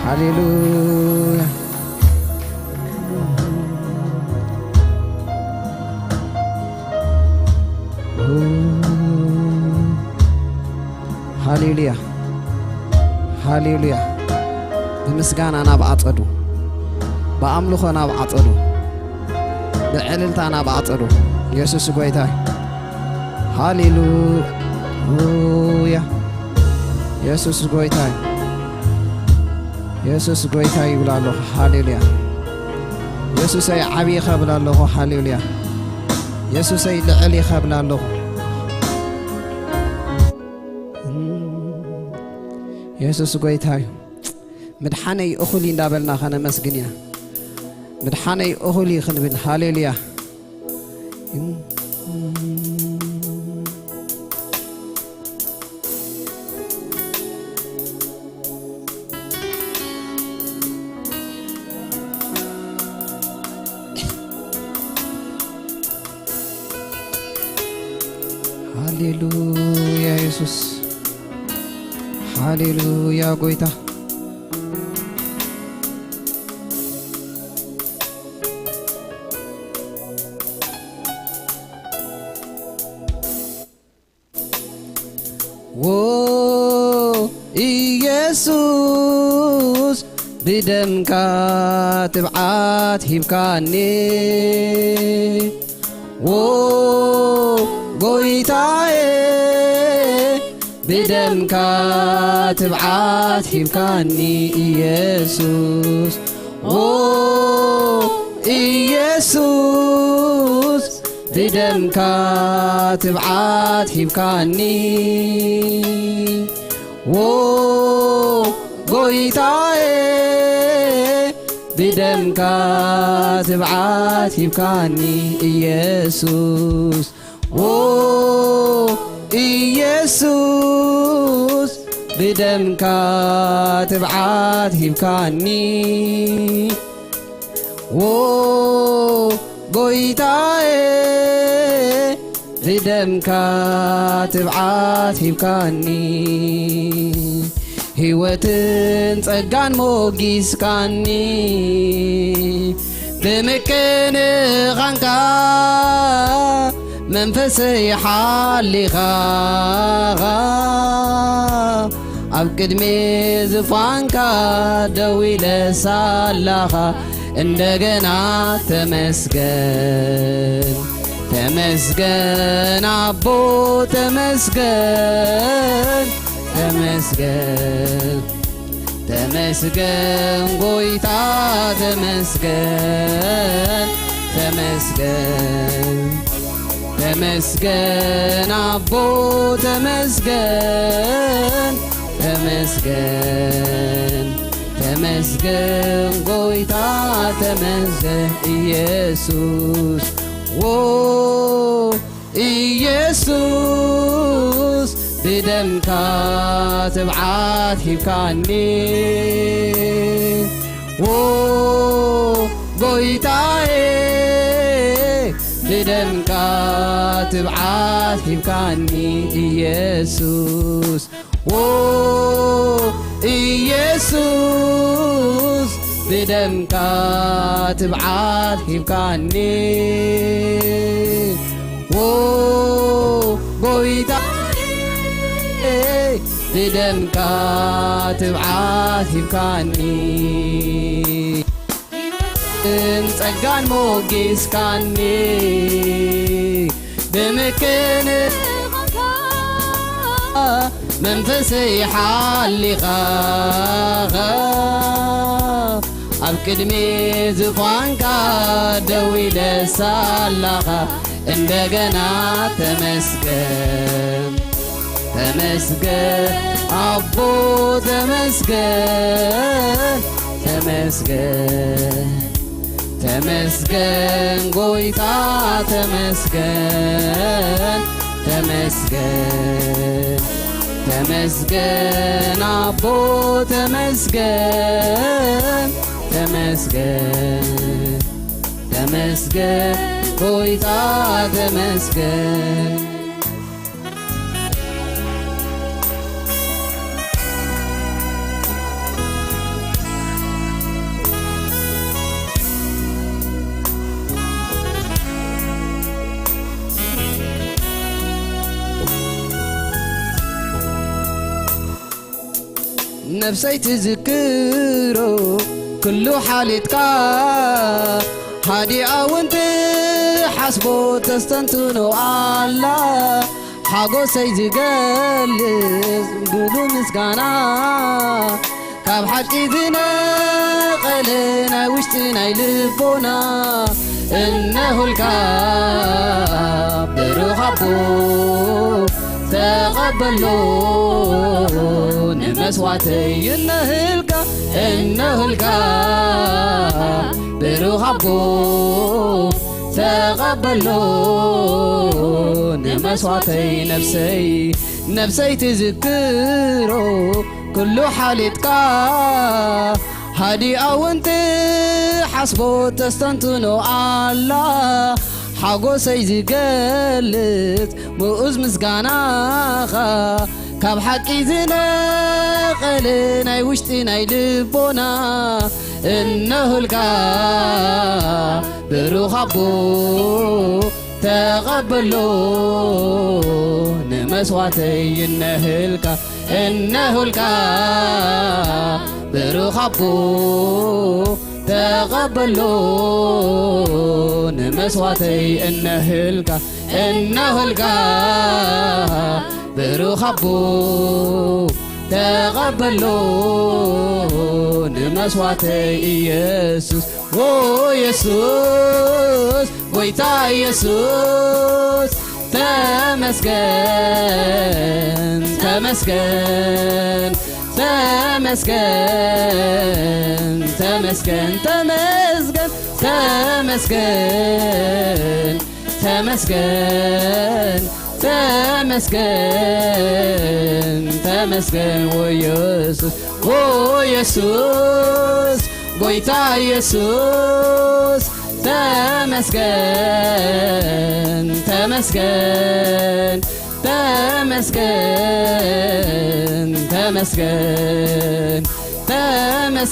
هاليلويا هاليلويا هاليلويا بمسكان أنا بعطدو بأملخ أنا بعطدو بعللت أنا بعطدو يسوع قويتاي هاليلويا يسوع قويتاي يسوع قويتاي يقول الله هاليلويا يسوع عبي خبل الله هاليلويا يسوع لعلي خبل الله يسوع قويتاي مدحاني أخلي دابلنا خنا مسجنيا مدحاني أخلي خنبل هاليلويا هاليلويا يسوع هاليلويا قويتا يسوس بدمك تبعات هبكاني قويتاي بدمك تبعات هبكاني يسوس يسوس بدمك تبعات هبكاني قويتاي بدمك تبعات هبكاني يسوس يسوس بدمك تبعات هبكاني قويتاي بدمك تبعات هبكاني هيوتن ጸጋን ሞጊስካኒ بمكن غنكا منفسي حاليخا ኣብ ቅድሚ ዝፋንካ ደው ኢለስ ኣለኻ እንደገና ተመስገን ተመስገን አቦ ተመስገን ተመስገን ተመስገን ጎይታ ተመስገን ተመስገን ተመስገን አቦ ተመስገን ተመስገን ተመስገን ጎይታ ተመስገን ኢየሱስ ኢየሱስ بدمك تبعات هبكاني قويتاي بدمك تبعات هبكاني يسوس يسوس بدمك تبعات هبكاني قويتاي بدمك تبعات هبكاني ጸጋን ሞጊስካኒ بمكن منفسي حاليخ ኣብ ቅድሚ ዝፋንካ ደው ኢለስ ኣለኻ እንደገና ተመስገን ተመስገን አቦ ተመስገን ተመስገን ተመስገን ጎይታ ተመስገን ተመስገን ተመስገን አቦ ተመስገን ተመስገን ተመስገን ጎይታ ተመስገን نفسي تذكره كل حالتك هادي أونت حسبو تستنتنو الله حاجو سيزقلز قلو مسكانا كاب حكي ذنا قلنا وشتنا يلبونا إنه الكاب برغبو تقبلون مسواتي إنه الكاب برغبو تقبلون مسواتي نفسي تذكروا كل حالتك هادي أونت حسبو تستنتنو الله حاجو سيزقلت مؤز مسقاناخا كاب حكي زنا قلنا وشتنا يلبونا إنه الكاب برغبو تقبلون مسواتي إنه الكاب برغبو تقبلون مسواتي إنه الكاب برغبو تقبلون مسواتي يسوس يسوس ويتا يسوس تمسكن تمسكن تمسكن تمسكن تمسكن تمسكن تمسكن تمسكن تمسكن ويسوس ويسوس ويتا يسوس تمسكن تمسكن تمسكن تمسكن تمسكن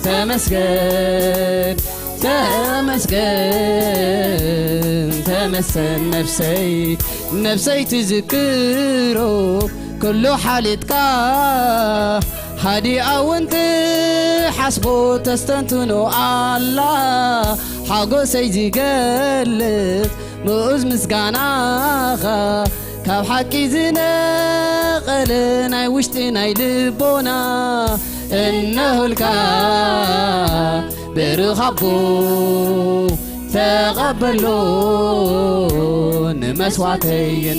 تمسكن تمسكن تمسكن نفسي تذكره كل حالتك هادي أونت حسبو تستنتنو الله حاجو سيزقلت مؤز مسقاناخا كاب حكي زنا قلنا وشتنا يلبونا إنه الكاب برغبو تقبلون مسواتي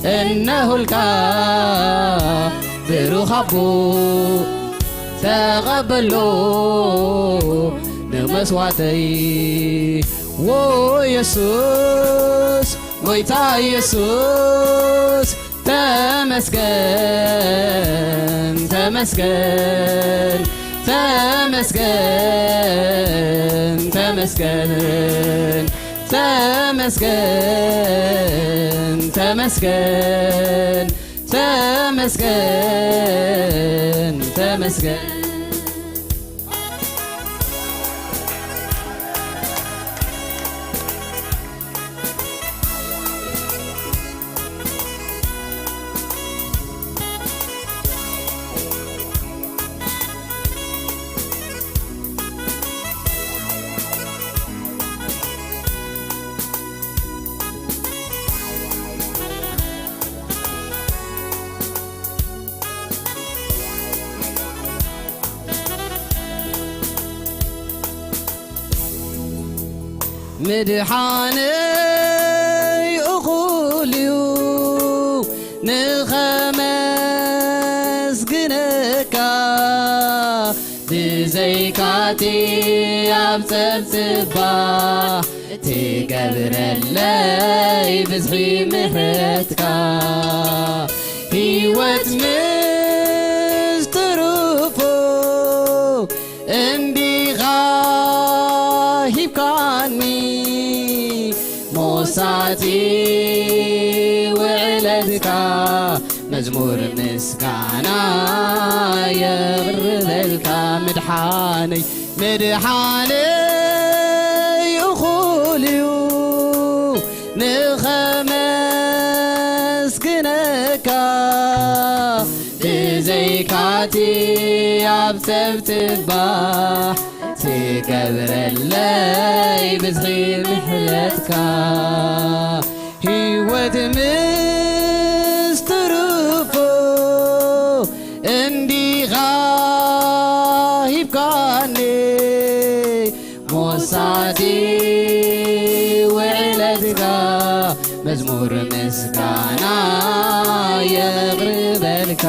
إنه الكاب برغبو تقبلون مسواتي ويسوس ويتا يسوس تمسكن تمسكن تمسكن تمسكن تمسكن تمسكن تمسكن تمسكن مدحاني أخوليو نخمس جنكا بزيكاتي عبتبتبا تقبر اللي بزغي مهرتكا هيوت مسترفو انبي غاهب كاني موساتي وعلدك مزمور مسكانا يغرذلك مدحاني يخوليو نخمس كنكا بزيكاتي عبتبتباح تقبر اللي بزغير محلتك هيوت مسترفو اندي غايب كاني موسعتي وعلتك مزمور مسكانا يغرب لك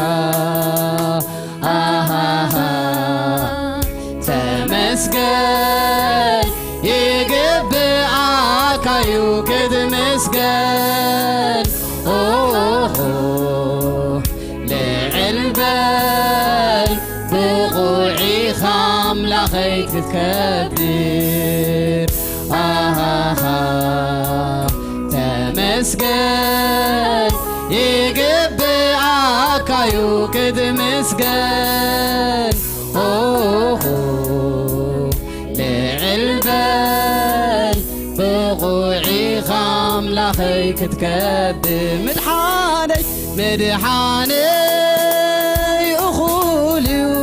تمسكن يقبعك يوكد مسكن لعلبل بقوعي خاملة خيك تكبر تمسكن يقبعك يوكد مسكن لعلبل بقوعي خاملة خيك تكبر مدحاني أخوليو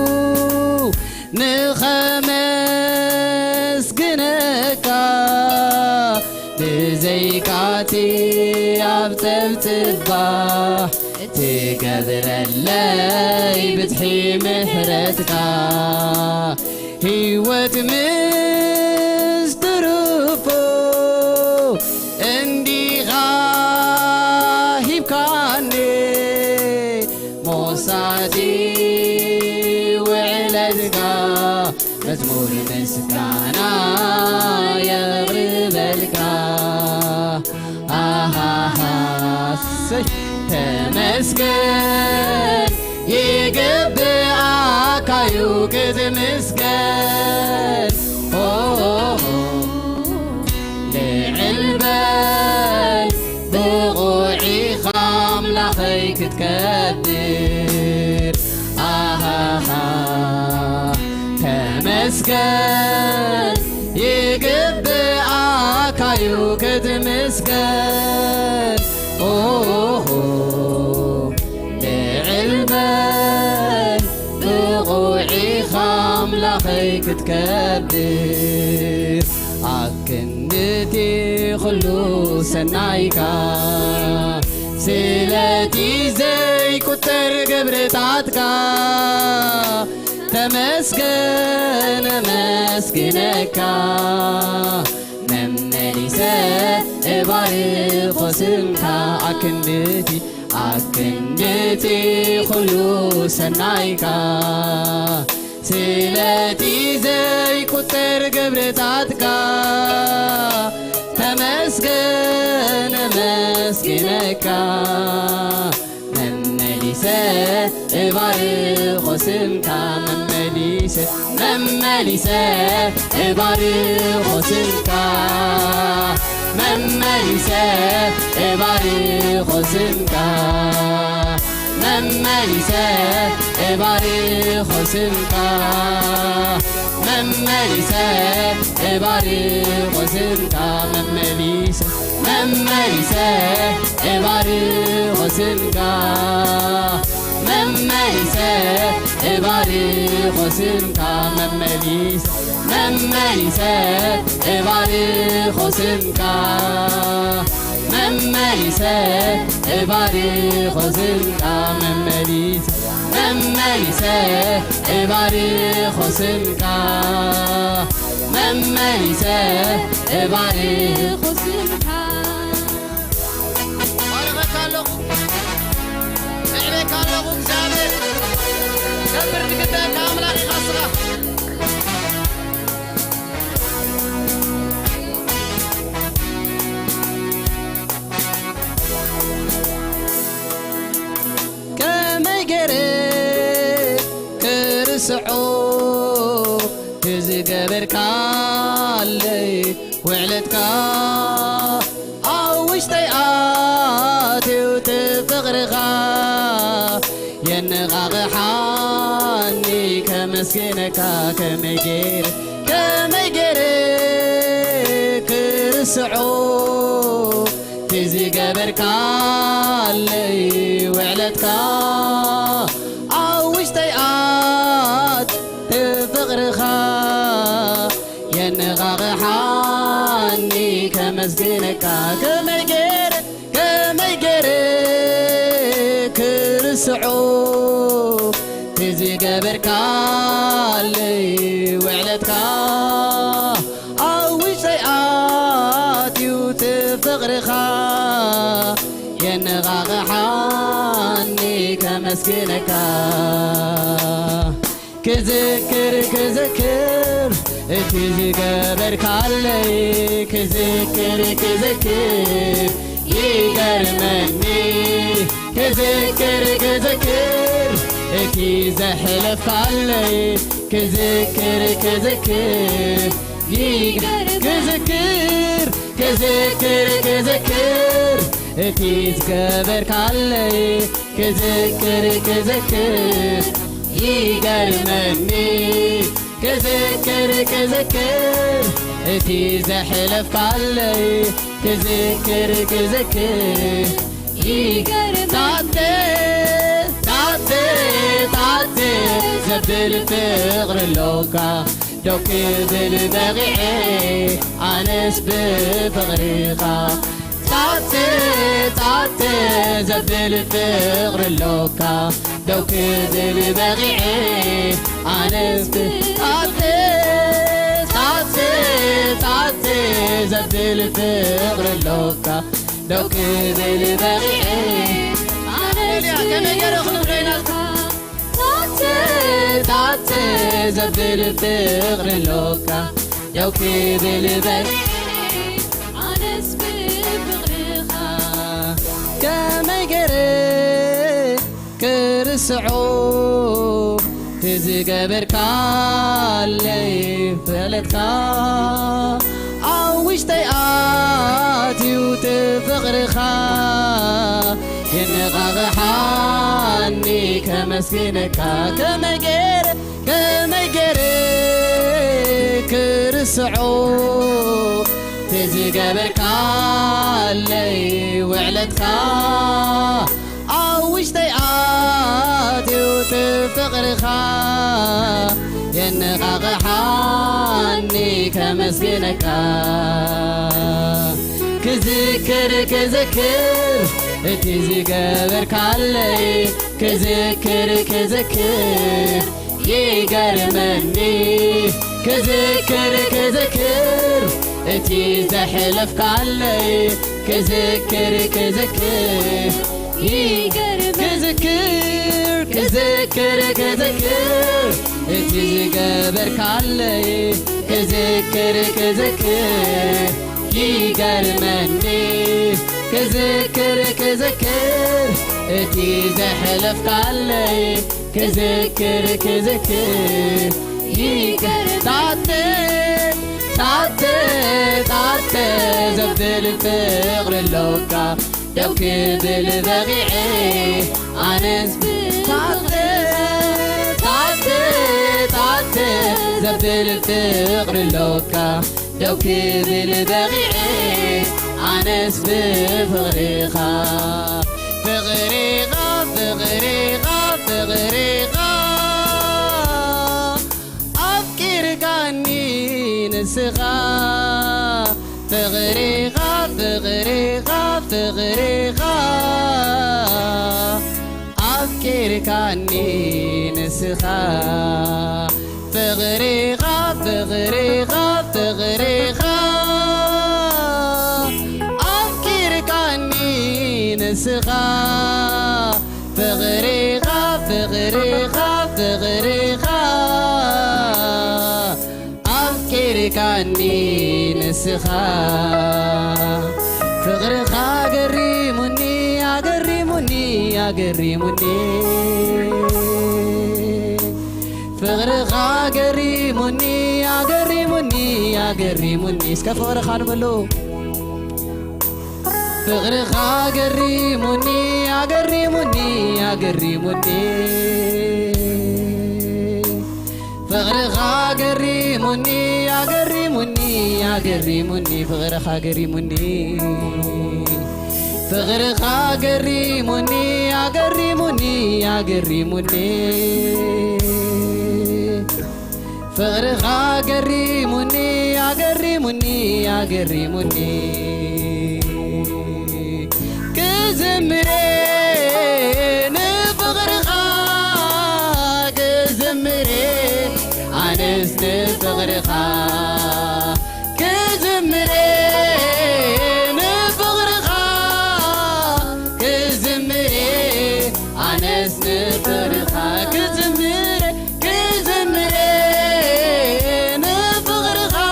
نخمس جنكا بزيكاتي عبتبتباح تقدر اللي بتحي محرتك هيوت مسترفو اندي غايب كاني موسعتي وعلتك مزمور مسكانا يغرب لك تمسكن يقبعك يوكد مسكن لعلبل بقوعي خاملة خيك تكبر تمسكن يقبعك يوكد مسكن لعلبل بقوعي خاملة خيك تكبر عكندتي خلو سنايكا سلتي زي كتر قبرتاتك تمسكن مسكنك ممليسة بارخ وسمك عكندتي خلو سنايكا سلتي زي كتر قبرتاتك تمسكن مسكنك ممليسة بارخ وسمك ممليسة بارخ وسمك ممليسة بارخ وسمك ممليسة بارخ وسمك ممليسة بارخ وسمك ممليسة بارخ وسمك ممليسة بارخ وسمك ممليسة بارخ وسمك ممليسة بارخ وسمك ممليسة بارخ وسمك ممليسة بارخ وسمك بارك الله نعمك الله እግዚአብሔር كبر قدامك አምላክ خاصة كرسعو تزقبرك علي وعلتك عوش طيقاتي وتفغرغا ينغاغ حاني كمسكينك كميجير كرسعو تزقبرك علي وعلتك كمسجنك كما يجري كرسعو تزي قبرك علي وعلتك أوي شيئاتي وتفغرخا ينغاغ حاني كمسجنك كذكر تزي قبرك علي كذكر يقرمني كذكر كي زحلف علي كذكر كي زقبرك علي كذكر يقرمني كذكر تي زحلف علي كذكر تعطي زبل فغر اللوكا دوكي بالبغيعي عنس بفغريخا تعطي زبل فغر اللوكا دوكي بالبغيعي عنس تعطي زبل فغر اللوكا دوكي بالبغيعي تعطي زبل فغر اللوكا دوكي بالبغيعي عنس بفغريخا كما يجري كرسعو تزي قبرك علي فلتك عوش تيقاتي وتفغرخا ينغاغ حاني كمسكينك كما يجري كرسعو تزي قبرك علي وعلتك عوش تيقاتي وتفغرخا ينغاغ حاني كمسكينك كذكر تزي قبرك علي كذكر يقرمني كذكر تي زحلفك علي كذكر تزي قبرك علي كذكر يقرمني كذكر تي زحلفك علي كذكر تعطي زبدل فغر اللوكا دوكي بالبغيعي عنس تعطي زبدل فغر اللوكا دوكي بالبغيعي عنس بفغريخا فغريخا أفكر كاني نسخا فغريخا أفكر كاني نسخا فغريخا أفكر كاني نسخا فغريخا أفكر كاني نسخا فغريخا قريموني فغريخا قريموني اسكفور خانبلو فغريخا قريموني فغريخا قريموني فغريخا قريموني فغريخا قريموني فغريخا قريموني كزمري نفغرخا كزمري عنس نفغرخا كزمري نفغرخا كزمري عنس نفغرخا كزمري كزمري نفغرخا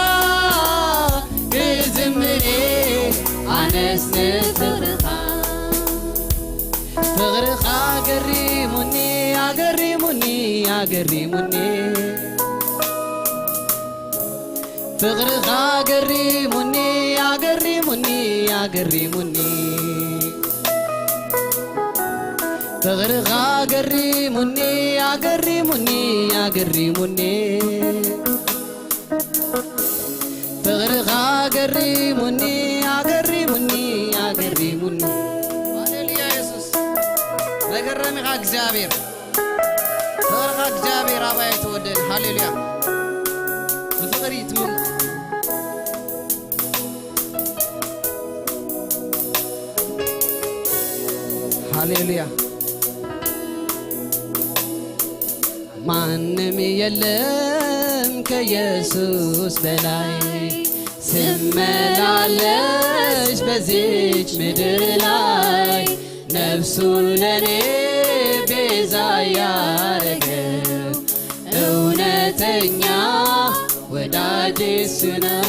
كزمري عنس نفغرخا فغرخا قريموني قريموني قريموني فغرخا قريموني قريموني قريموني فغرخا قريموني قريموني قريموني فغرخا قريموني قريموني قريموني هللويا ኢየሱስ ለገረሚኻ እግዚአብሔር ፈغرኻ እግዚአብሔር አባይ ተወደድ ሃሌሉያ بفقر يتمم ሃሌሉያ ማንም የለም ከኢየሱስ በላይ ስመላለስ በዚች ምድር ላይ ነፍሱን ለኔ ቤዛ ያረገ እውነተኛ ወዳጄ እሱ ነው።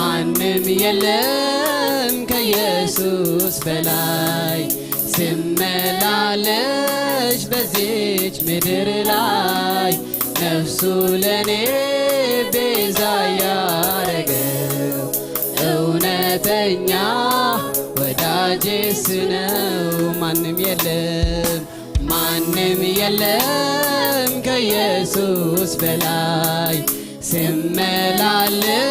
ማንም የለም ከኢየሱስ በላይ ስመላለስ በዚች ምድር ላይ ነፍሱ ለኔ ቤዛ ያረገው እውነተኛ ወዳጄ እሱ ነው። ማንም የለም ከኢየሱስ በላይ ስመላለስ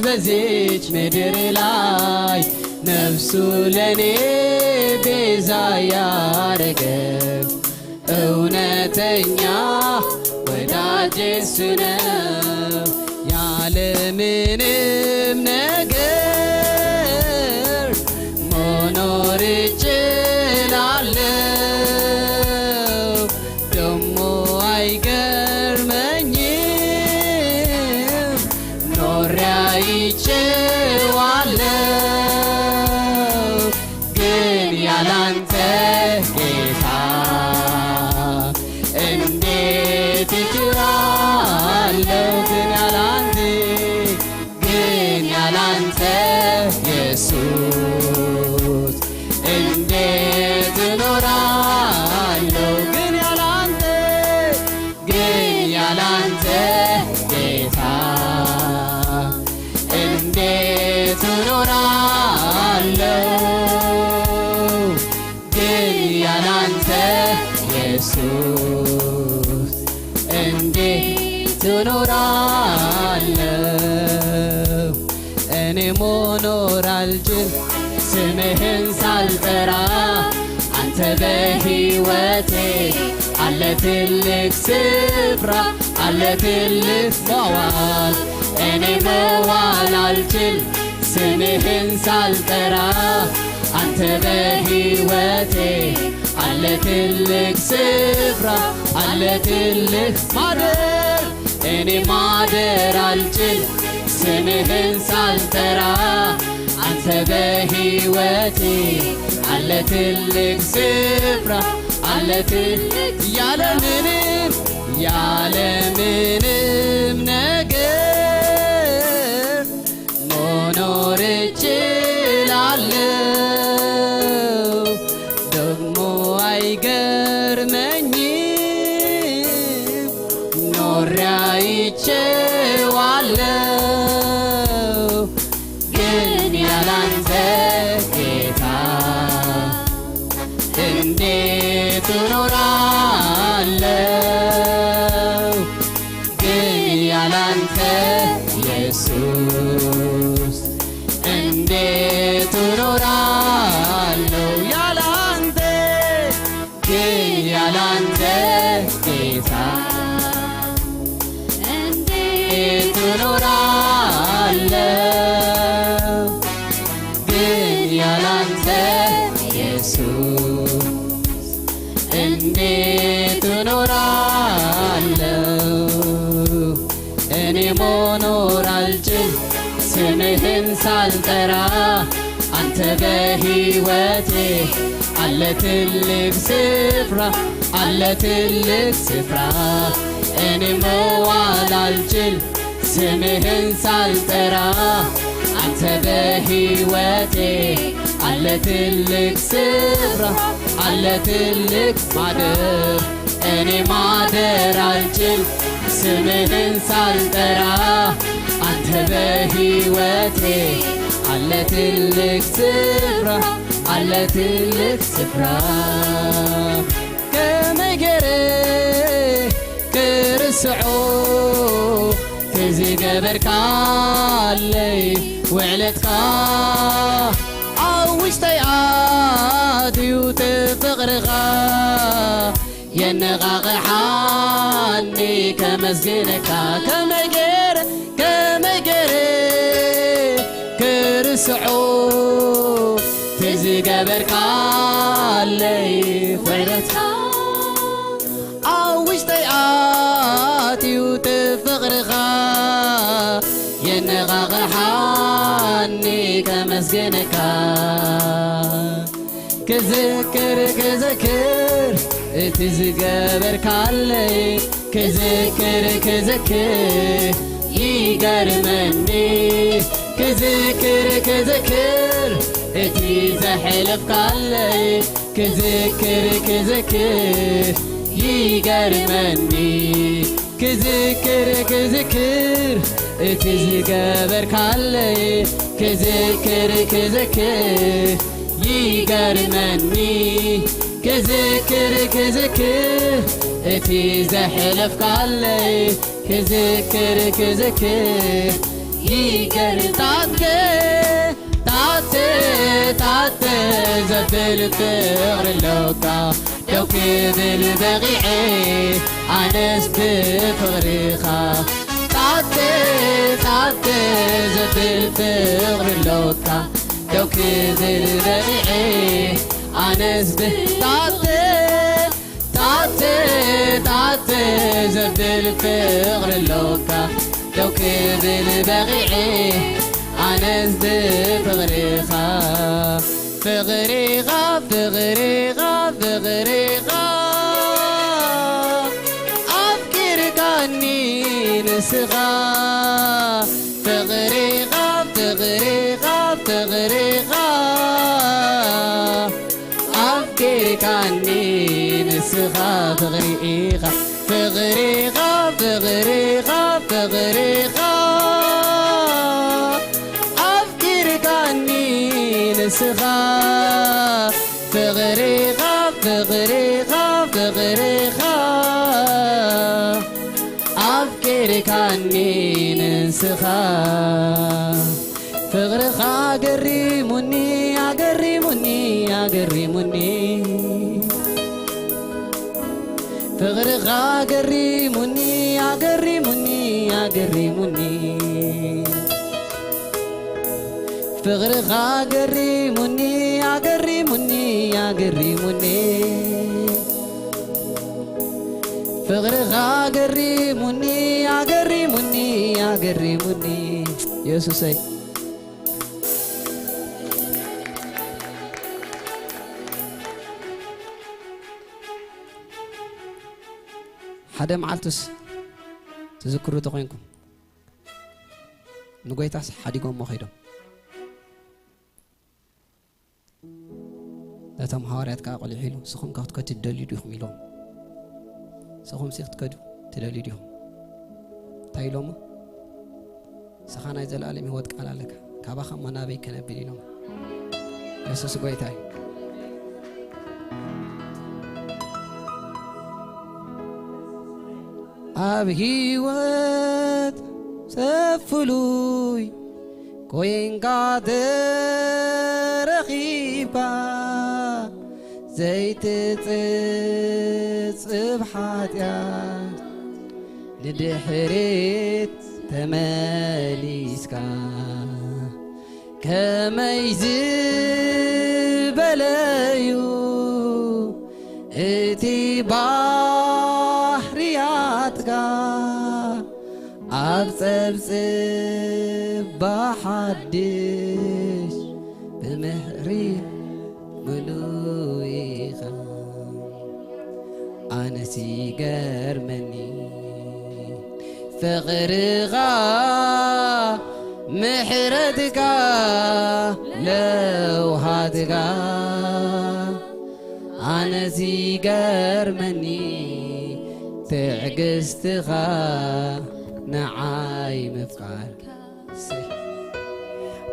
በዚች ምድር ላይ ነፍሱ ለኔ ቤዛ ያረገው እውነተኛ ወዳጄ እሱ ነው። ያለምንም ነገር መኖር እችላለሁ ደሞ አይገርመኝም ኖሬ አይቼዋለሁ ግን ያላንተ ጌታ እንዴት እችላለሁ ግን ያላንተ ኢየሱስ እንዴት እኖራለሁ ግን ያላንተ ጌታ እንዴት እኖራለሁ ግን ያላንተ ኢየሱስ እንዴት እኖራለሁ እኔ መኖር አልችል ስምህን ሳልጠራ አንተ በሕይወቴ አለ ትልቅ ስፍራ አለ ትልቅ መዋል እኔ መዋል አልችል ስምህን ሳልጠራ አንተ በሕይወቴ አለ ትልቅ ስፍራ አለ ትልቅ ማደር እኔ ማደር አልችል ስምህን ሳልጠራ አንተ በሕይወቴ አለ ትልቅ ስፍራ አለ ትልቅ ያለምንም ነገር መኖር እችላለሁ ደግሞ አይገርመኝም ኖሬ አይቼዋለሁ ግን ያላንተ ጌታ እንዴት እኖራለሁ ግን ያላንተ ኢየሱስ እንዴት እኖራለሁ ያላንተ ጌታ እንዴት እኖራለሁ ግን ትኖራለህ እኔ መኖር አልችል ስምህን ሳልጠራ አንተ በሕይወቴ አለ ትልቅ ስፍራ አለ ትልቅ ስፍራ እኔ መዋል አልችል ስምህን ሳልጠራ አንተ በሕይወቴ አለ ትልቅ ስፍራ አለ ትልቅ ማደር እኔ ማደር አልችል ስምህን ሳልጠራ አንተ በሕይወቴ አለ ትልቅ ስፍራ አለ ትልቅ ስፍራ ከመገረ ክርስዑ تزيقبركالي وعلتك عوشتي عادي وتفغرغا ينغاغ حاني كمسجنك كمجر كرسعو تزيقبركالي وعلتك عوشتي عادي وتفغرغا ينغاغ حاني كمسجنك كذكر تزقبركالي كذكر يقرمني كذكر تزحلفكالي كذكر يقرمني كذكر تزقبركالي كذكر يقرمني كذكر تزحلفكالي كذكر يقرم تعطي زبل الثغر اللوكا لو كذا البغيعي عنس بفغريخا تعطي زبل الثغر اللوكا لو كذا البغيعي عنس تعطي زبل الثغر اللوكا لو كذا البغيعي عنس بفغريخا فغريغا أفكر كاني نسغا فغريغا أفكر كاني نسغا فغريغا أفكر كاني نسغا فغريغا أفكر كاني نسغا فغريغا قريموني فغريغا قريموني فغرغا قريموني فغرغا قريموني يسوسي حدا معلتس تذكروا تقينكم نقيتاس حديقهم مخيدهم لاتم حواريات كاقل حيلو سخم كاخت كتدلي ديهم يلوم سخم سيخت كدو تدلي ديهم تايلوم سخانا يزل عالمي ودك على لك كاباخا منابي كنبلي لهم يسوس قويتاي أبهيوت سفلوي كوين قادر رغيبا زيت صبحات يا ندحريت تماليسكا كما يزبلايو بتي بحرياتك أبسبسب بحدش بمهري ملويخا أنا سيجار مني فغرغا محردك لو هادك أنا سيجار مني تعجزتها نعاي مفعل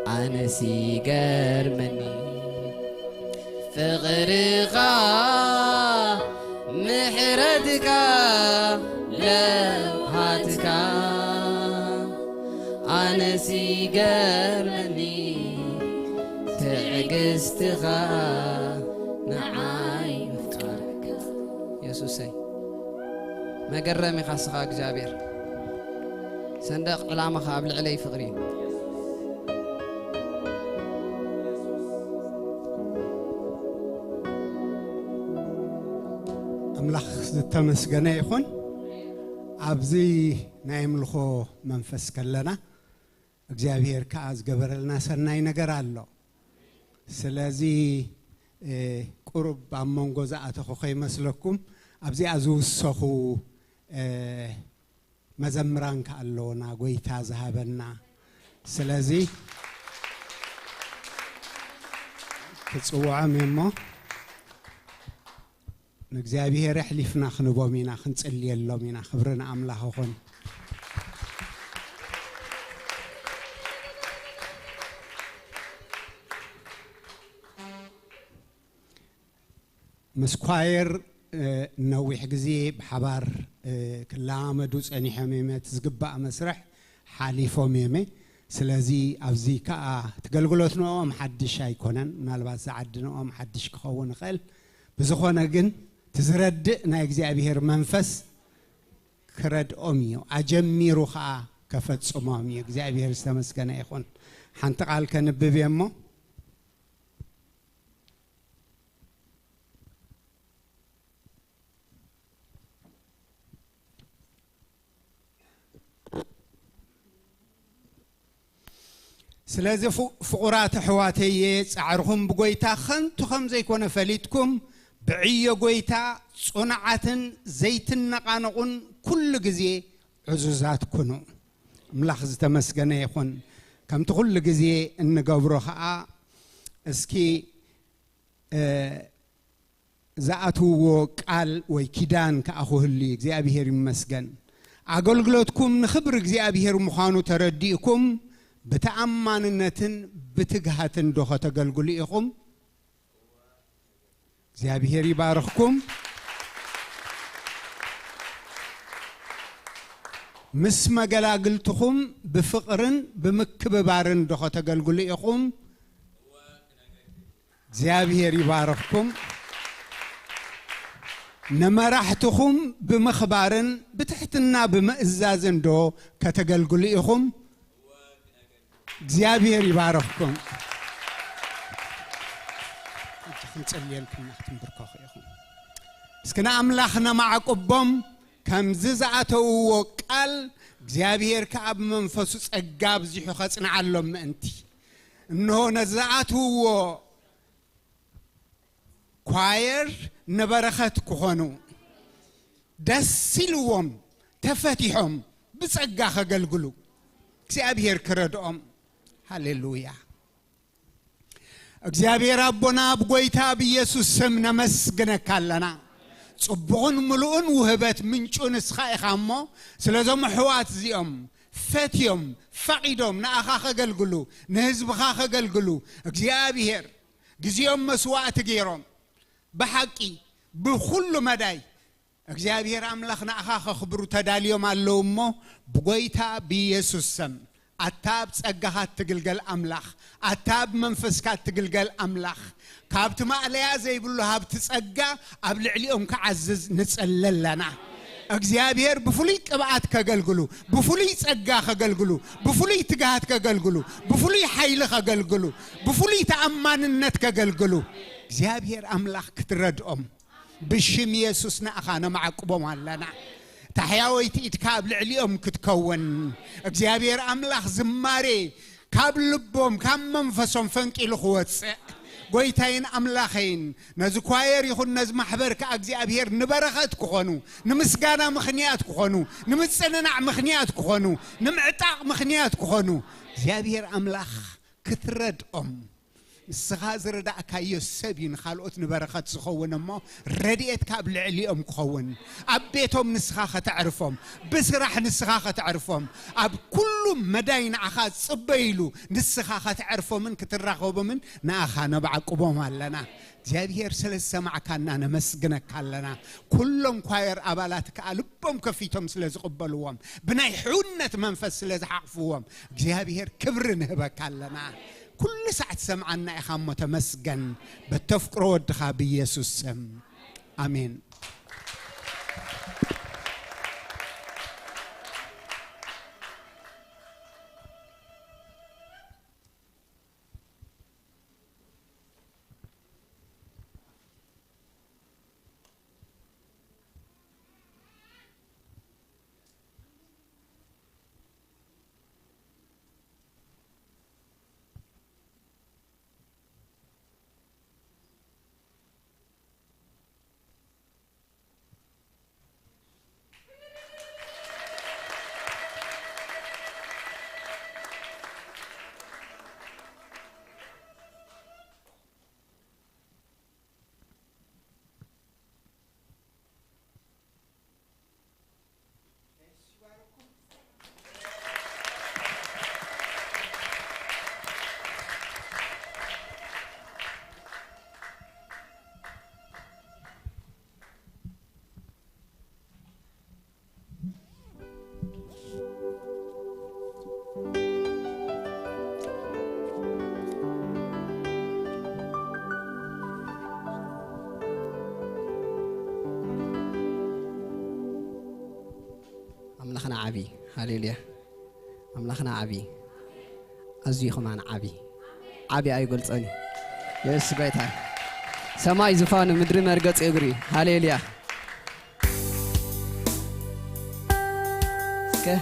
أنا سيجار مني فغرغا محردك لو هاتك أنا سيجار مني تعجزتها نعاي مفعل يسوسي ما قرمي خاصة جابر صندوق علامة قبل علي فقري أملاخ تمسجنا يخون عبزي نايملخو منفس كلنا እግዚአብሔር ከአዝ ገበረልና ሰናይ ነገር አለው ስለዚህ ቁርብ አመንጎዛ አተخ ይመስለኩም አብዚ አዙሰኹ መዘምራን ካለውና ጎይታ ዘሃበና ስለዚህ ክጽዋዕም እሞ እግዚአብሔር ይحلفنا خنبومينا خنصليلومينا خبرنا አምላክ ሆን مسكوير نوح جزي بحبار كلامدو صني حميمه تزغبا مسرح حاليفو ميمه سلازي ابزي كا تغلغلوتنو محدش ايكونن منالبات سعدنو محدش كخون خل بزخونه جن تزرد نا እግዚአብሔር መንፈስ ክረድኦሚዮ አጀሚሩ ኻ ከፈጽሞሚ እግዚአብሔር ተመስገነ ይሁን ሓንቲ ቃል ከንብብየሞ ስለዚህ ፍቁራት ሕዋተየ ጻዕርኩም በጎይታ خنቱ ከም ዘይኮነ ፈሊጥኩም بعي قويتا صنعاتن زيتن نقانقون كل جزي عزوزات كنو ملاحظ تمسكنا يخون كم تقول جزي إن جبرها اسكي زاتو وقال ويكيدان كأخوه اللي زي أبيهر مسكن أقول قلتكم نخبر زي أبيهر مخانو ترديكم بتأمان النتن بتجهتن دوخة تقوليكم እግዚአብሔር ይባርክኩም مسم ገላግልትኩም بفقرن بمكبባርን ዶኸ ተገልግሉኢኹም እግዚአብሔር ይባርክኩም ነመራሕትኩም بمخبارن بتحتنا بمእዛዝን ዶ ከተገልግሉኢኹም እግዚአብሔር ይባርክኩም نصليلكم نختم بركاخيكم اسكنا املاخنا معقبهم كم زعته وقال እግዚአብሔር ከአብ መንፈሱ ጸጋ ብዚሑ ኸጽናዓሎም እንቲ እንሆ ነዛዓቱ ኳየር ነበረኸት ክኾኑ ደስልዎም ተፈቲሖም ብጸጋ ኸገልግሉ እግዚአብሔር ክረድኦም ሃሌሉያ እግዚአብሔር አቦና በጎይታ በኢየሱስ ስም ነመስግነካለና ጽቡን ሙሉን ወህበት ምንጩን እስኻይኻሞ ስለዞም ሕዋት ዚኦም ፈትዮም ፈቂዶም ናአኻ ኸገልግሉ ንህዝብኻ ኸገልግሉ እግዚአብሔር ግዚኦም መስዋዕት ገይሮም በሐቂ በኩሉ መዳይ እግዚአብሔር አምላኽ ናአኻ ኸኽብሩ ተዳልዮም ኣለውሞ በጎይታ በኢየሱስ ስም አታብ ጸጋሃት ትግልገል አምላኽ አታብ መንፈስካት ትግልገል አምላኽ ካብት ማዕለያ ዘይብሉ ሀብት ጸጋ ኣብ ልዕሊኦም ከዓዝዝ ንጸለለና እግዚአብሔር በፍሉይ ቅብዓት ከገልግሉ በፍሉይ ጸጋ ከገልግሉ በፍሉይ ትጋሃት ከገልግሉ በፍሉይ ኃይል ከገልግሉ በፍሉይ ተአማንነት ከገልግሉ እግዚአብሔር አምላኽ ክትረድኦም بشم يسوس نأخانا معقبهم علنا تحياوي تيتكاب لعليهم كتكون اجزابير أملاخ زماري كاب لبهم كام منفسهم فنك الخوات قويتين أملاخين نزكواير يخون نز محبر كأجزابير نبرخت كخونو نمسقانا مخنيات كخونو نمتسننع مخنيات كخونو نمعتاق مخنيات كخونو زابير أملاخ كثرد السغازر دا كايو سبين خالوت نبرخت سخون ما رديت كابل عليهم كخون أبيتهم نسخاخة تعرفهم بسرح نسخاخة تعرفهم أب كل مداين عخات صبيلو نسخاخة تعرفهم من كترخوب من ناخا نبعقبهم لنا جابير سلسة مع كاننا نمسقنا كالنا كلهم كواير أبالاتك ألبهم كفيتهم سلز قبلوهم بناي حونة منفس سلز حقفوهم جابير كبر نهبا كالنا كل ساعة سمعنا يا خام متمسجن بتفكر ودخا بيسوع سم آمين أملاخنا عبي هاليليا أملاخنا عبي أزيكم عن عبي أي قلت أني يس بيتها سماي زفان مدري مرقص يغري هاليليا سكه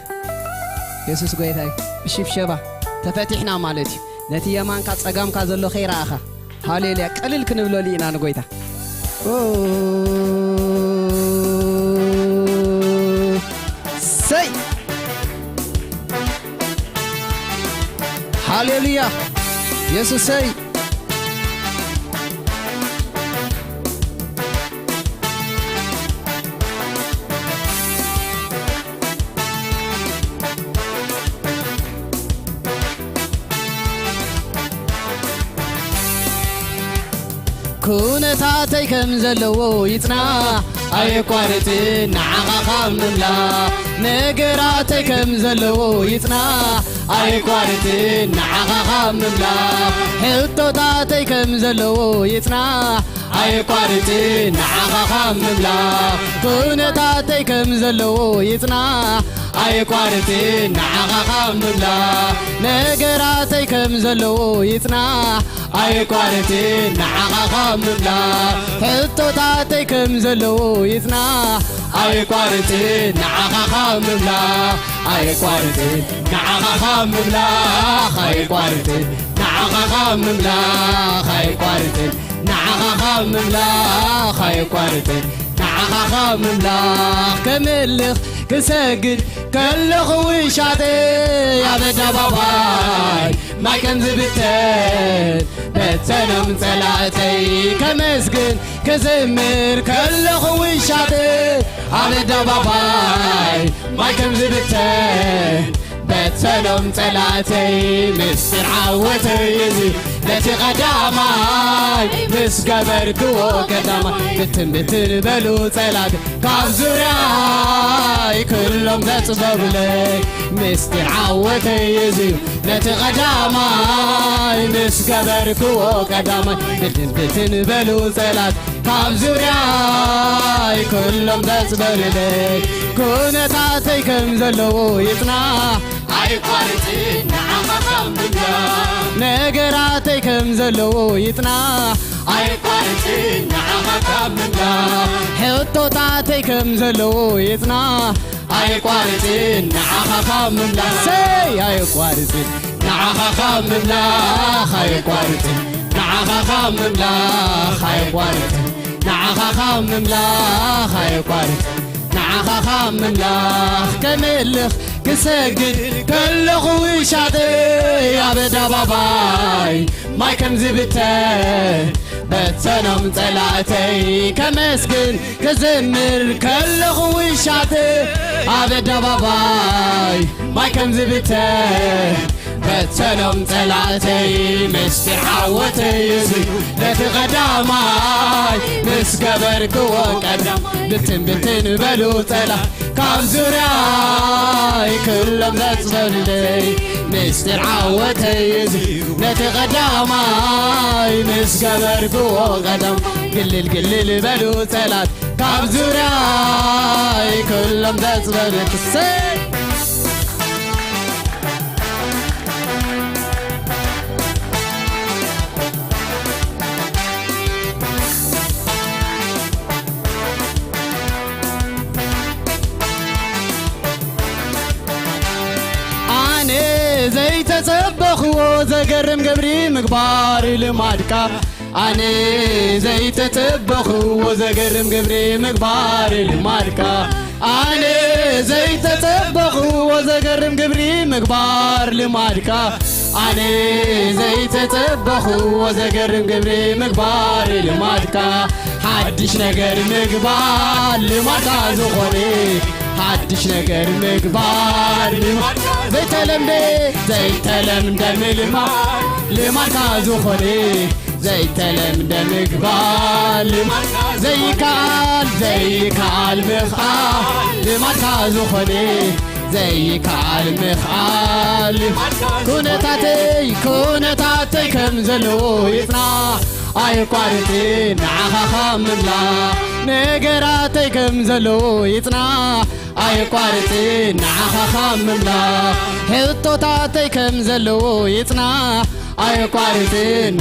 يسوس بيتها بشيف شبا تفتحنا مالتي نتي يمان كصقام كازلو خير اخا هاليليا قلل كنبلو لينا نغويتا سي هاليليا يسوع سي كونتاتي كم زلو يتنا أي قارتي نعاقا مملا نقراتي كم زلو يتنا أي قارتي نعاقا مملا حطوتاتي كم زلو يتنا أي قارتي نعاقا مملا كونتاتي كم زلو يتنا أي قارتي نعاقا مملا نقراتي كم زلو يتنا أي قارتي نعاقا مملا حطوتاتي كم زلو يتنا أي قارتي نعاقا مملا أي قارتي نعاقا مملا أي قارتي نعاقا مملا أي قارتي نعاقا مملا أي قارتي نعاقا مملا كملخ كسجد كله وشاتي يا بدباباي ما كان زبتين بتسلم طلعتي كمسكن كزمر كله وشاتي يا بدباباي ما كان زبتين بتسلم طلعتي مستر عوتي يزي لتي قداماي مس قبرك وقداماي بتن بلو طلعت كابزوراي كلهم بتطبب لك مستر عوتي يزي لتي قداماي مس قبرك وقداماي بتن بلو طلعت كابزوراي كلهم بتطبب لك كونتاتي كم زلو يطنا ኣይቋርፅን ንዓኻ ምምላኽ ነገራተይ ከም ዘለዉ ይጽናሕ ኣይቋርፅን ንዓኻ ምምላኽ ሕቶታተይ ከም ዘለዉ ይጽናሕ ኣይቋርፅን ንዓኻ ምምላኽ ሰይ ኣይቋርፅን ንዓኻ ምምላኽ ኣይቋርፅን ንዓኻ ምምላኽ ኣይቋርፅን ንዓኻ ምምላኽ ኣይቋርፅን ንዓኻ ምምላኽ ከምልኽ ክሰግድ ከለኹ ሻተይ ኣብ ኣደባባይ ማይ ከም ዝብተ በተኖም ጸላእተይ ከመስግን ክዝምር ከለኹ ሻተይ ኣብ ኣደባባይ ማይ ከም ዝብተ በተኖም ጸላእተይ ምስጢር ዓወተይ እዙዩ ነቲ ቀዳማይ ምስ ገበርክዎ ቀዳም ብትን በሉ ጸላእ ካብ ዙርያይ ክሎም ዘጽለለይ ምስጢር ዓወተይ እዙዩ ነቲ ቀዳማይ ምስ ገበርክዎ ቀዳም ግልል በሉ ጸላት ካብ ዙርያይ ክሎም ዘጽለለይ ዘይተጸበኽዎ ዘገርም ገብሪ ምግባር ልማድካ ኣነ ዘይተጸበኽዎ ዘገርም ገብሪ ምግባር ልማድካ ኣነ ዘይተጸበኽዎ ዘገርም ገብሪ ምግባር ልማድካ ኣነ ዘይተጸበኽዎ ዘገርም ገብሪ ምግባር ልማድካ ሓድሽ ነገር ምግባር ልማድካ ዝኾነ ሓድሽ ነገር ምግባር ዘይተለምደ ምልማድ ልማድካ ዝኾነ ዘይተለምደ ምግባር ዘይከኣል ምኽኣል ልማድካ ዝኾነ ዘይከኣል ምኽኣል ኩነታተይ ከም ዘለዉ ይጽናሕ ኣይቋርፅን ንዓኻ ምምላኽ ነገራተይ ከም ዘለዉ ይጽናሕ ኣይቋርፅን ንዓኻ ምምላኽ ሕቶታተይ ከም ዘለዉ ይጽናሕ ኣይቋርፅን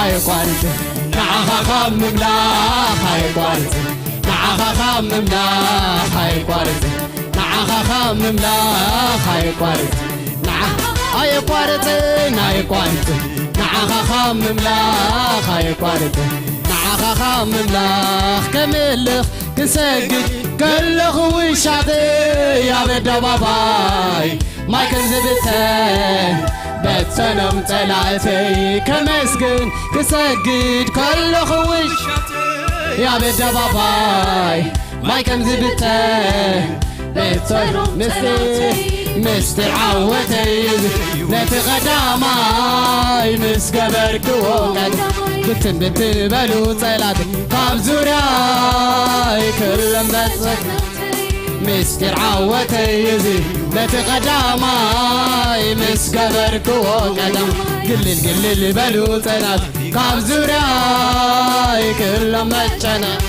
ኣይቋርፅን ንዓኻ ምምላኽ ኣይቋርፅን ንዓኻ ምምላኽ ኣይቋርፅን ንዓኻ ምምላኽ ኣይቋርፅን ኣይቋርፅን ኣይቋርፅን ንዓኻ ምምላኽ ኣይቋርፅን ንዓኻ ምምላኽ ከምልኽ ክሰግድ ከለኹ ሻተይ ኣብ ኣደባባይ ማይ ከም ዝብተ በተኖም ጸላእተይ ከመስግን ክሰግድ ከለኹ ሻተይ ኣብ ኣደባባይ ማይ ከም ዝብተ በተኖም ምስጢር ዓወተይ ነቲ ቀዳማይ ምስ ገበርክዎ ቀዳም ብትን በሉ ጸላት ካብ ዙርያይ ክሎም ዘጽለይ ምስጢር ዓወተይ ነቲ ቀዳማይ ምስ ገበርክዎ ቀዳም ግልል በሉ ጸላት ካብ ዙርያይ ክሎም መጨነቅ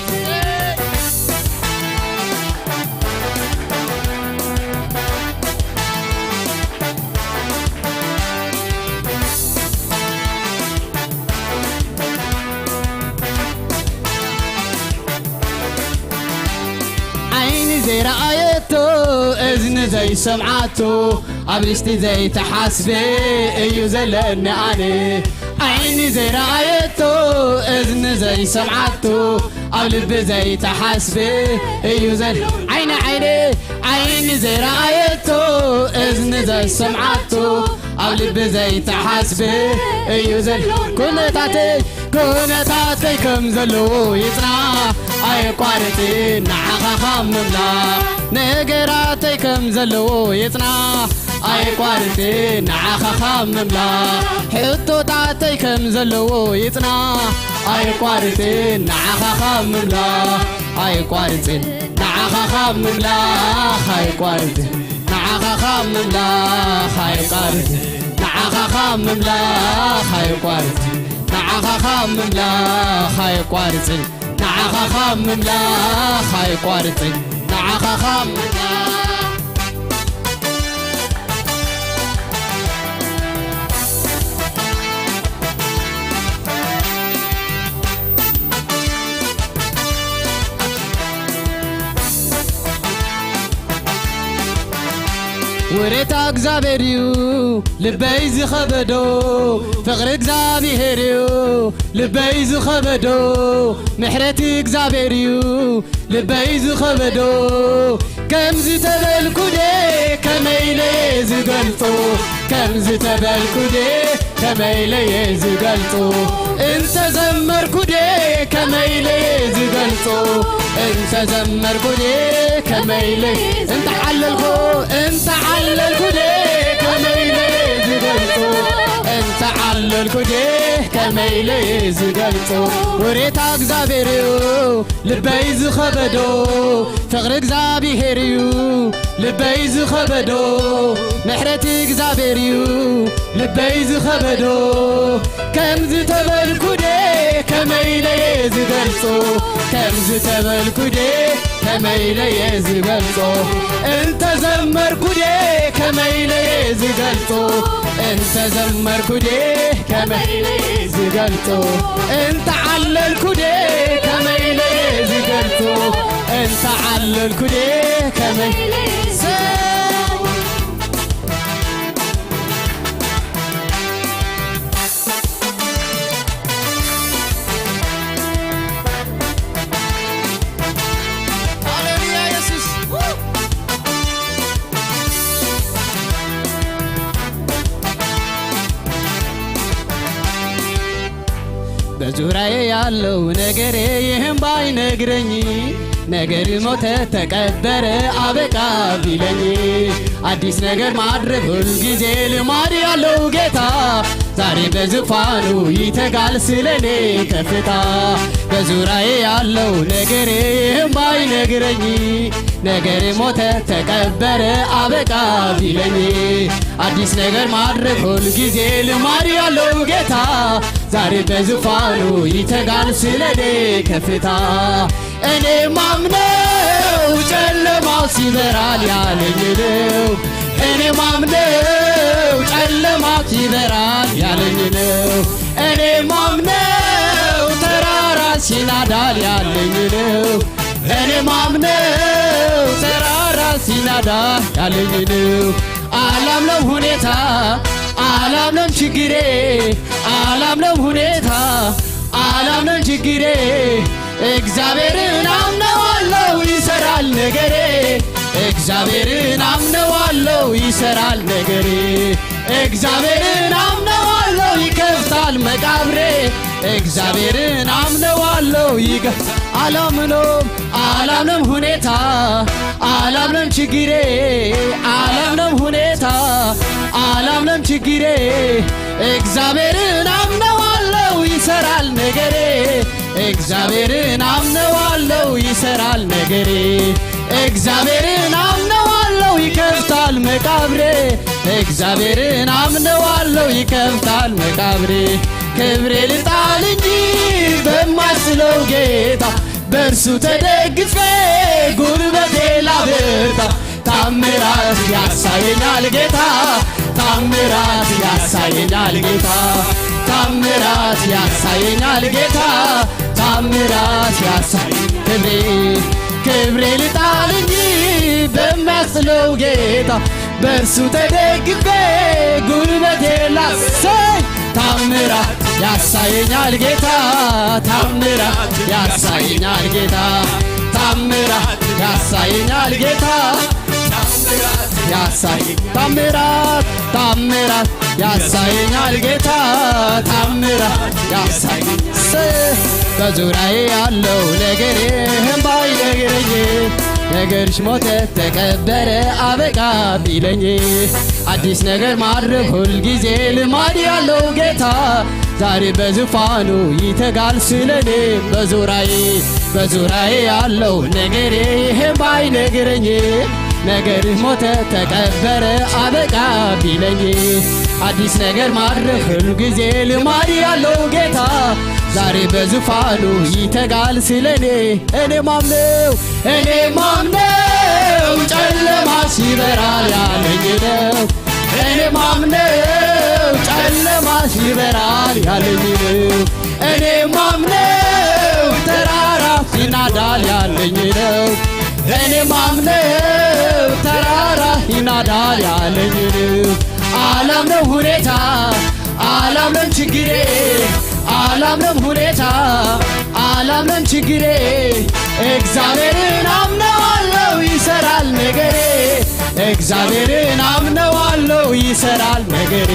زي رأيتو إذن زي سمعتو عبلشتي زي تحاسبي إيو زلني عني عيني زي رأيتو إذن زي سمعتو قلبي زي تحاسبي إيو زل عيني زي رأيتو إذن زي سمعتو قلبي زي تحاسبي إيو زل كونتاتي كم زلو يصنع ኣይቋርፅን ንዓኻ ምምላኽ ነገራተይ ከም ዘለዉ ይጽናሕ ኣይቋርፅን ንዓኻ ምምላኽ ሕቶታተይ ከም ዘለዉ ይጽናሕ ኣይቋርፅን ንዓኻ ምምላኽ ኣይቋርፅን ንዓኻ ምምላኽ ኣይቋርፅን ንዓኻ ምምላኽ ኣይቋርፅን ንዓኻ ምምላኽ ኣይቋርፅን ንዓኻ ምምላኽ ኣይቋርፅን ንዓኻ ምምላኽ ኣይቋርፅን ንዓኻ ምምላኽ وريت أجزابيريو لبيز خبدو فقر أجزابيريو لبيز خبدو محرتي أجزابيريو لبيز خبدو كم زتبل كودي كميلي زقلتو كم زتبل كودي كميلي زقلتو انت زمر كودي كميلي زقلتو انت زمر كودي كميلي انت عللكو انت علل كودي كميلي زقلتو انت علل كودي كميلي زقلتو وريت أجزابيريو لبيز خبدو فقر أجزابيريو لبيز خبدو محرتي أجزابيريو لبيز خبدو كم زتبل كودي كميلي زقلتو كم زتبل كودي كميلي زقلتو انت زمر كودي كميلي زقلتو انت زمر كودي كميلي زقلتو انت علل كودي كميلي زقلتو انت علل كودي كميلي በዙሪያዬ ያለው ነገሬ ይህም ባይነግረኝ ነገር ሞተ ተቀበረ አበቃ ቢለኝ አዲስ ነገር ማድረግ ሁልጊዜ ልማድ ያለው ጌታ ዛሬ በዙፋኑ ይተጋል ስለኔ ከፍታ በዙሪያዬ ያለው ነገሬ ይህም ባይነግረኝ ነገር ሞተ ተቀበረ አበቃ ቢለኝ አዲስ ነገር ማድረግ ሁልጊዜ ልማድ ያለው ጌታ ዛሬ በዙፋኑ ይተጋል ስለኔ ከፍታ እኔ ማምነው ጨለማው ሲበራል ያለኝ ነው እኔ ማምነው ጨለማው ሲበራል ያለኝ ነው እኔ ማምነው ተራራ ሲናዳል ያለኝ ነው እኔ ማምነው ተራራ ሲናዳል ያለኝ ነው አላምነው ሁኔታ አላምነው ችግሬ አላምነው ሁኔታ አላምነው ችግሬ እግዚአብሔርን አምነዋለሁ ይሰራል ነገሬ እግዚአብሔርን አምነዋለሁ ይሰራል ነገሬ እግዚአብሔርን አምነዋለሁ ይከፍታል መቃብሬ እግዚአብሔርን አምነዋለሁ አላምነው ሁኔታ አላምነው ችግሬ አላምነው ሁኔታ አላምነው ችግሬ እግዚአብሔርን አምነዋለሁ ይሰራል ነገሬ እግዚአብሔርን አምነዋለሁ ይሰራል ነገሬ እግዚአብሔርን አምነዋለሁ ይከፍታል መቃብሬ እግዚአብሔርን አምነዋለሁ ይከፍታል መቃብሬ ክብሬ ልጣል እንጂ በማስለው ጌታ በእርሱ ተደግፌ ጉልበቴ ላበርታ ታምራት ያሳየኛል ጌታ ታምራት ያሳየኛል ጌታ ታምራት ያሳየኛል ጌታ ታምራት ክብሬ ልጣል እንጂ በማስለው ጌታ በእርሱ ተደግፌ ጉልበቴ ላሳይ ታምራት ያሳየኛል ጌታ ታምራት ያሳየኛል ጌታ ታምራት ያሳየኛል ጌታ ታምራት ያሳየኛል ጌታ ታምራት ያሳየኛል በዙሪያዬ ያለው ነገሬ ባይነግረኝ ነገርሽ ሞተ ተቀበረ አበቃ ቢለኝ አዲስ ነገር ማድረግ ሁልጊዜ ልማድ ያለው ጌታ ዛሬ በዙፋኑ ይተጋል ስለኔ በዙሪያዬ ያለው ነገሬ ባይነግረኝ ነገርሽ ሞተ ተቀበረ አበቃ ቢለኝ አዲስ ነገር ማድረግ ሁልጊዜ ልማድ ያለው ጌታ ዛሬ በዙፋኑ ይተጋል ስለኔ እኔ ማምነው ጨለማ ሲበራል ያለኝ ነው እኔ ማምነው ጨለማ ሲበራል ያለኝ ነው እኔ ማምነው ተራራ ሲናዳል ያለኝ ነው እኔ ማምነው ተራራ ያዳል ያለኝ አላምነው ሁኔታ አላምነው ችግሬ አላምነው ሁኔታ አላምነው ችግሬ እግዚአብሔርን አምነዋለሁ ይሰራል ነገሬ እግዚአብሔርን አምነዋለሁ ይሰራል ነገሬ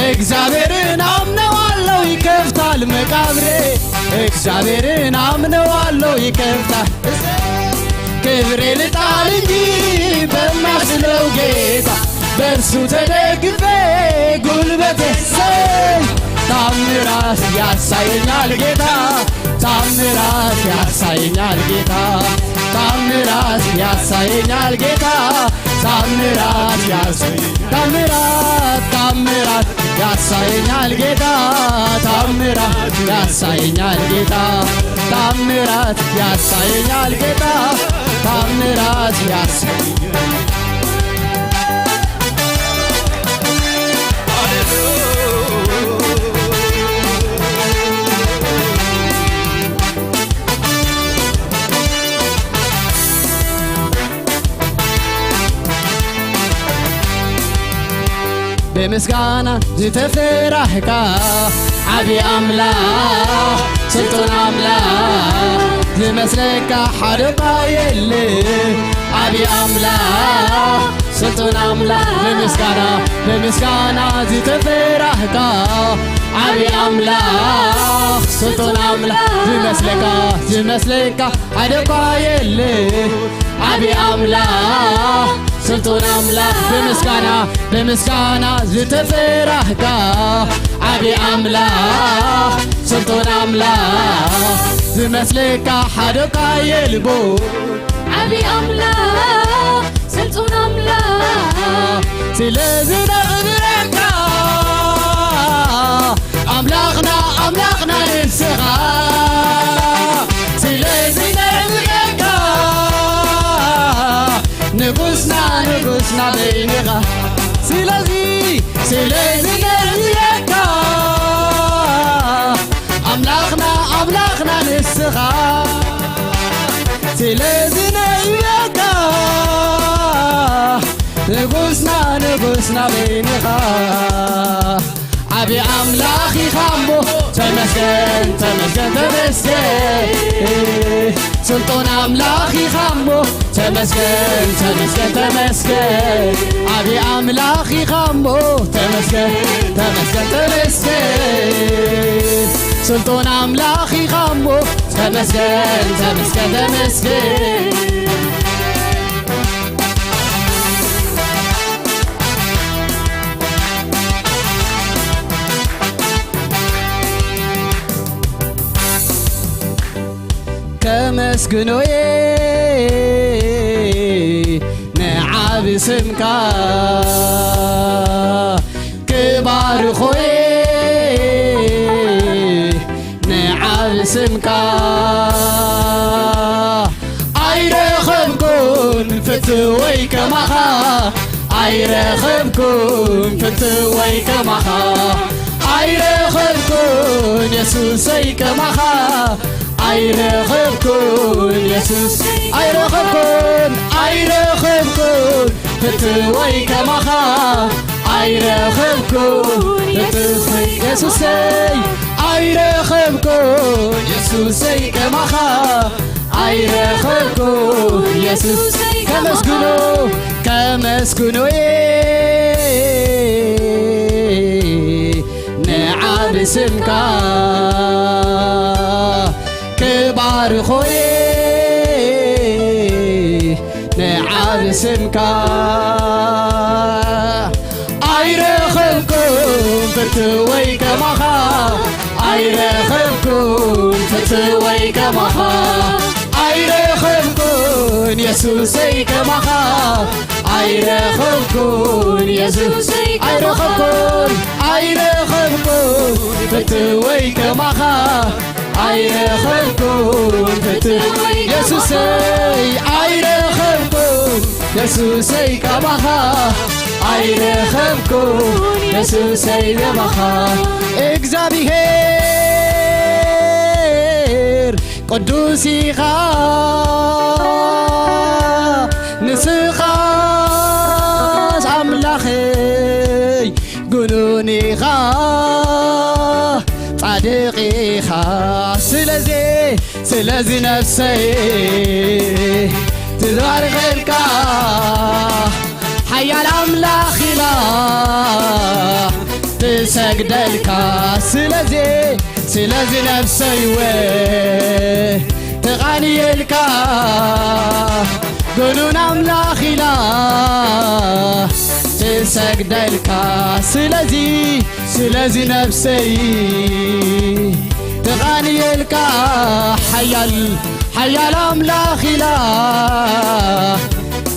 እግዚአብሔርን አምነዋለሁ ይከፍታል መቃብሬ እግዚአብሔርን አምነዋለሁ ይከፍታል ክብሬ ልጣል እንጂ በማስለው ጌታ በእርሱ ተደግፌ ጉልበቴ ሰይ ታምራት ያሳየኛል ጌታ ታምራት ያሳየኛል ጌታ ታምራት ያሳየኛል ጌታ ታምራት ታምራት ያሳየኛል ጌታ ታምራት ያሳየኛል ጌታ ታምራት ያሳየኛል ጌታ ታምራት ያሳየኛል በምስጋና ዝተፈራህካ ዓቢ አምላክ ስልጡን አምላክ ዝመስለካ ሓደ ባየለ ዓቢ አምላክ ስልጡን አምላክ በምስጋና ዝተፈራህካ ዓቢ አምላክ ስልጡን አምላክ ዝመስለካ ሓደ ባየለ ዓቢ አምላክ ስልጡን አምላክ በምስጋና ዝተፈራህካ ዓቢ አምላክ ስልጡን አምላክ ዝመስለካ ሓደ የልቦ ዓቢ አምላክ ስልጡን አምላክ ስለዚ ነቕብረካ አምላኽና ንስኻ ስለዚ ነቕብረካ ንጉስና በይንኻ ስለዚ ነቕብረካ አምላኽና ንስኻ ስለዚ ነቕብረካ ንጉስና በይንኻ ዓቢ አምላኽ ኢኻ እሞ ተመስገን ስልጡን አምላኽ ኢኻ እሞ ተመስገን ዓቢ አምላኽ ኢኻ እሞ ተመስገን ስልጡን አምላኽ ኢኻ እሞ ተመስገን ተመስግኖዬ ንዓብ ስምካ ክባርኾዬ ንዓብ ስምካ ኣይረኸብኩን ፍትወይ ከማኻ ኣይረኸብኩን ፍትወይ ከማኻ ኣይረኸብኩን የሱሰይ ከማኻ ኣይረኸብኩን የሱስ ኣይረኸብኩን ፍትወይ ከማኻ ኣይረኸብኩን ፍትወይ የሱሰይ ኣይረኸብኩን የሱሰይ ከማኻ ኣይረኸብኩን የሱሰይ ከመስግኖዬ ንዓብ ስምካ ክባርኾዬ ንዓብ ስምካ ኣይረኸብኩን ፍትወይ ከማኻ ኣይረኸብኩን ፍትወይ ከማኻ ኣይረኸብኩን የሱሰይ ከማኻ ኣይረኸብኩን የሱሰይ ኣይረኸብኩን ፍትወይ ከማኻ ኣይረኸብኩን ፍትወይ የሱሰይ ኣይረኸብኩን የሱሰይ ከማኻ ኣይረኸብኩን የሱሰይ ከማኻ እግዚአብሔር ቅዱስ ኢኻ ንስኻ سلازي نفسي تبارك حيال أملاخ إله تسجدلك سلازي نفسي تغني لك قولون أملاخ إله تسجدلك سلازي نفسي تغني لك حيال أملاخ إله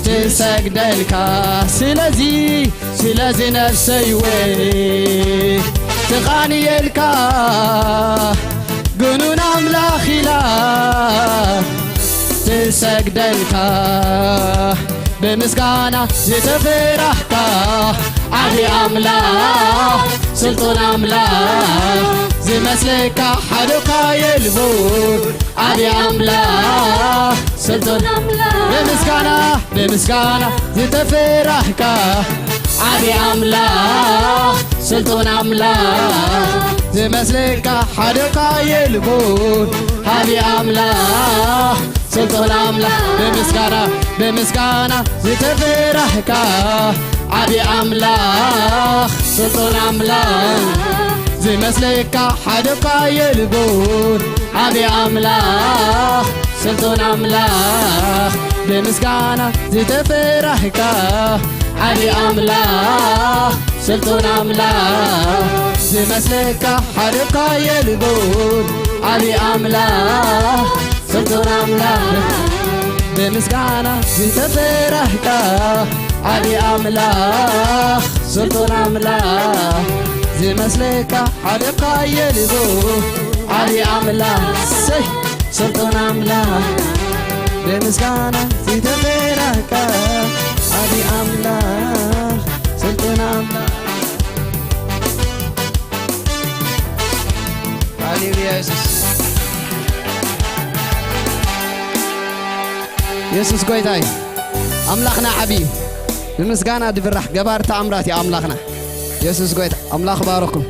تسجدلك سلازي نفسي تغني لك قولون أملاخ إله تسجدلك بمسكانة زتفرحك عبي أملاخ سلطان أملاخ زي مسلك حدك يلبون عبي أملاخ سلطان بمسكانة زتفرحك عبي أملاخ سلطان أملاخ زي مسلك حدك يلبون عبي أملاخ سلطان أملاخ بمسكانة زتفرحك عبي أملاخ سلطان أملاخ زي مسلك حدك يلبون عبي أملاخ سلطان أملاخ بمسكانة زتفرحك عبي أملاخ سلطان أملاخ زي مسلك حدك يلبون عبي أملاخ سلطان أملاخ بمسكانة زتفرحك عبي أملاخ سلطان أملاخ زي مسلك حدك يلبون عبي أملاخ سلطان أملاخ بمسكانة زتفرحك عبي أملاخ سلطان أملاخ هاليلويا يسوس قويتاي أملاخنا عبي بمسكانة دفرح جبار تأمرات يا أملاخنا يسوس قويت أملاخ باركم